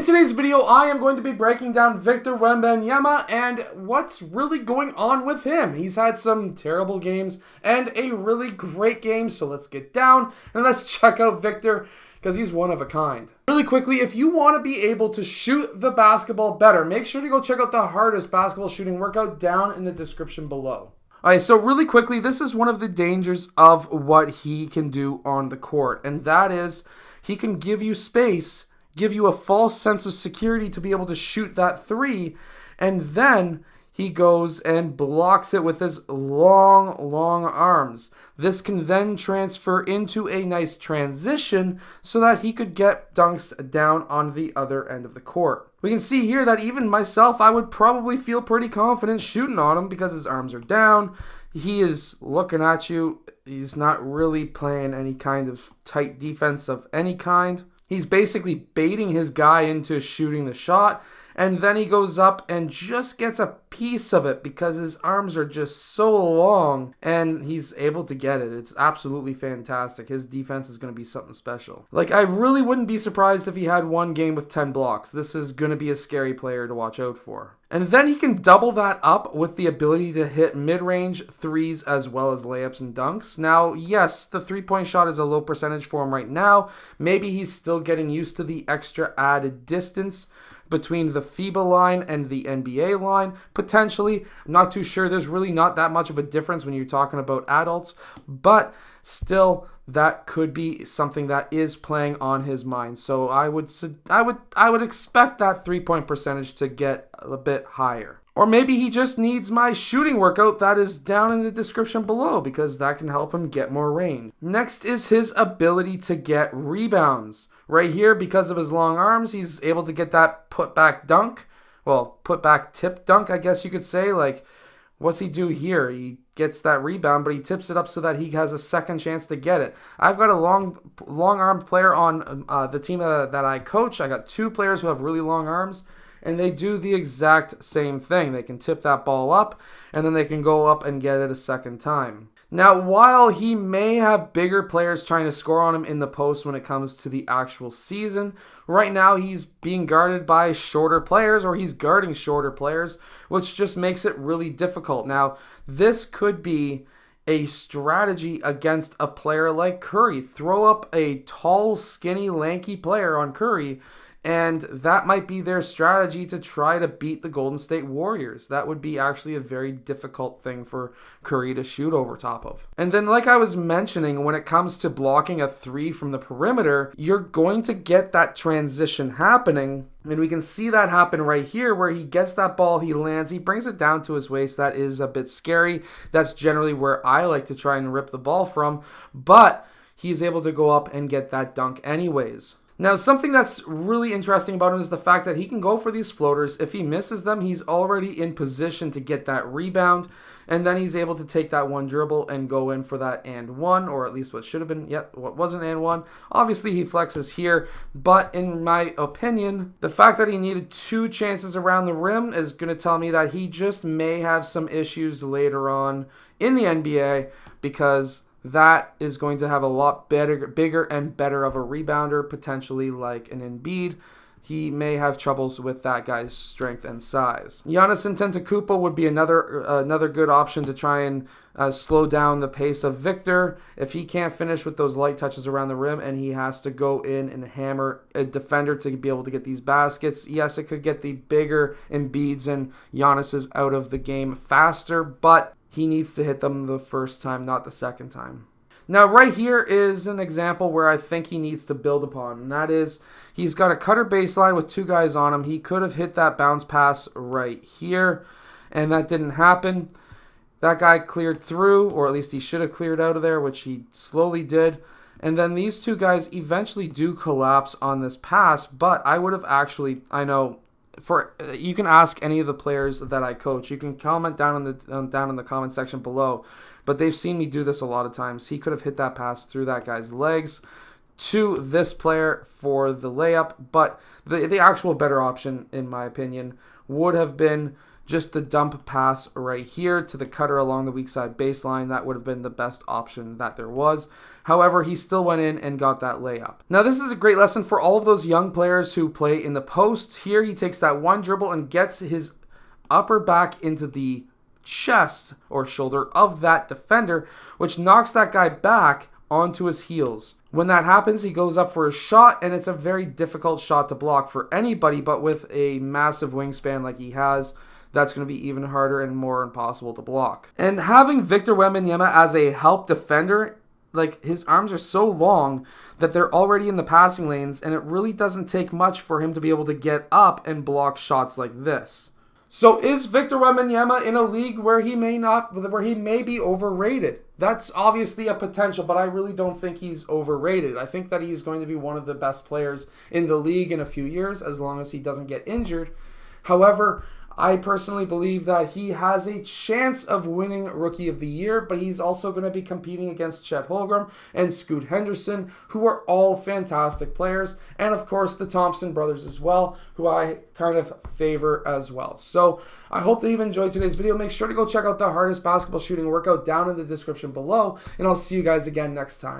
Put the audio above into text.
In today's video, I am going to be breaking down Victor Wembanyama and what's really going on with him. He's had some terrible games and a really great game, so let's get down and let's check out Victor because he's one of a kind. Really quickly, if you want to be able to shoot the basketball better, make sure to go check out the hardest basketball shooting workout down in the description below. Alright, so really quickly, this is one of the dangers of what he can do on the court, and that is he can give you space, give you a false sense of security to be able to shoot that three, and then he goes and blocks it with his long arms. This can then transfer into a nice transition so that he could get dunks down on the other end of the court. We can see here that even myself, I would probably feel pretty confident shooting on him because his arms are down. He is looking at you. He's not really playing any kind of tight defense of any kind. He's basically baiting his guy into shooting the shot, and then he goes up and just gets a piece of it because his arms are just so long, and he's able to get it. It's absolutely fantastic. His defense is going to be something special. Like, I really wouldn't be surprised if he had one game with 10 blocks. This is going to be a scary player to watch out for. And then he can double that up with the ability to hit mid-range threes as well as layups and dunks. Now, yes, the three-point shot is a low percentage for him right now. Maybe he's still getting used to the extra added distance between the FIBA line and the NBA line, potentially. I'm not too sure. There's really not that much of a difference when you're talking about adults, but still, that could be something that is playing on his mind. So I would expect that three-point percentage to get a bit higher. Or maybe he just needs my shooting workout that is down in the description below because that can help him get more range. Next is his ability to get rebounds. Right here, because of his long arms, he's able to get that put-back dunk. Well, put-back tip dunk, I guess you could say. Like, what's he do here? He gets that rebound, but he tips it up so that he has a second chance to get it. I've got a long-armed player on the team that I coach. I got two players who have really long arms, and they do the exact same thing. They can tip that ball up, and then they can go up and get it a second time. Now, while he may have bigger players trying to score on him in the post when it comes to the actual season, right now he's being guarded by shorter players, or he's guarding shorter players, which just makes it really difficult. Now, this could be a strategy against a player like Curry. Throw up a tall, skinny, lanky player on Curry, and that might be their strategy to try to beat the Golden State Warriors. That would be actually a very difficult thing for Curry to shoot over top of. And then, like I was mentioning, when it comes to blocking a three from the perimeter, you're going to get that transition happening. And we can see that happen right here where he gets that ball, he lands, he brings it down to his waist. That is a bit scary. That's generally where I like to try and rip the ball from. But he's able to go up and get that dunk anyways. Now, something that's really interesting about him is the fact that he can go for these floaters. If he misses them, he's already in position to get that rebound, and then he's able to take that one dribble and go in for that and one, or at least what should have been, what wasn't and one. Obviously, he flexes here, but in my opinion, the fact that he needed two chances around the rim is going to tell me that he just may have some issues later on in the NBA because that is going to have a lot bigger and better of a rebounder, potentially like an Embiid. He may have troubles with that guy's strength and size. Giannis Antetokounmpo would be another good option to try and slow down the pace of Victor. If he can't finish with those light touches around the rim and he has to go in and hammer a defender to be able to get these baskets, yes, it could get the bigger Embiids and Giannis's out of the game faster, but he needs to hit them the first time, not the second time. Now, right here is an example where I think he needs to build upon, and that is he's got a cutter baseline with two guys on him. He could have hit that bounce pass right here, and that didn't happen. That guy cleared through, or at least he should have cleared out of there, which he slowly did. And then these two guys eventually do collapse on this pass, but I would have actually, I know, you can ask any of the players that I coach. You can comment down in the comment section below. But they've seen me do this a lot of times. He could have hit that pass through that guy's legs to this player for the layup. But the actual better option, in my opinion, would have been just the dump pass right here to the cutter along the weak side baseline. That would have been the best option that there was. However, he still went in and got that layup. Now, this is a great lesson for all of those young players who play in the post. Here, he takes that one dribble and gets his upper back into the chest or shoulder of that defender, which knocks that guy back onto his heels. When that happens, he goes up for a shot, and it's a very difficult shot to block for anybody, but with a massive wingspan like he has, that's going to be even harder and more impossible to block. And having Victor Wembanyama as a help defender, like, his arms are so long that they're already in the passing lanes, and it really doesn't take much for him to be able to get up and block shots like this. So is Victor Wembanyama in a league where he may be overrated? That's obviously a potential, but I really don't think he's overrated. I think that he's going to be one of the best players in the league in a few years, as long as he doesn't get injured. However, I personally believe that he has a chance of winning Rookie of the Year, but he's also going to be competing against Chet Holmgren and Scoot Henderson, who are all fantastic players, and of course the Thompson brothers as well, who I kind of favor as well. So I hope that you've enjoyed today's video. Make sure to go check out the hardest basketball shooting workout down in the description below, and I'll see you guys again next time.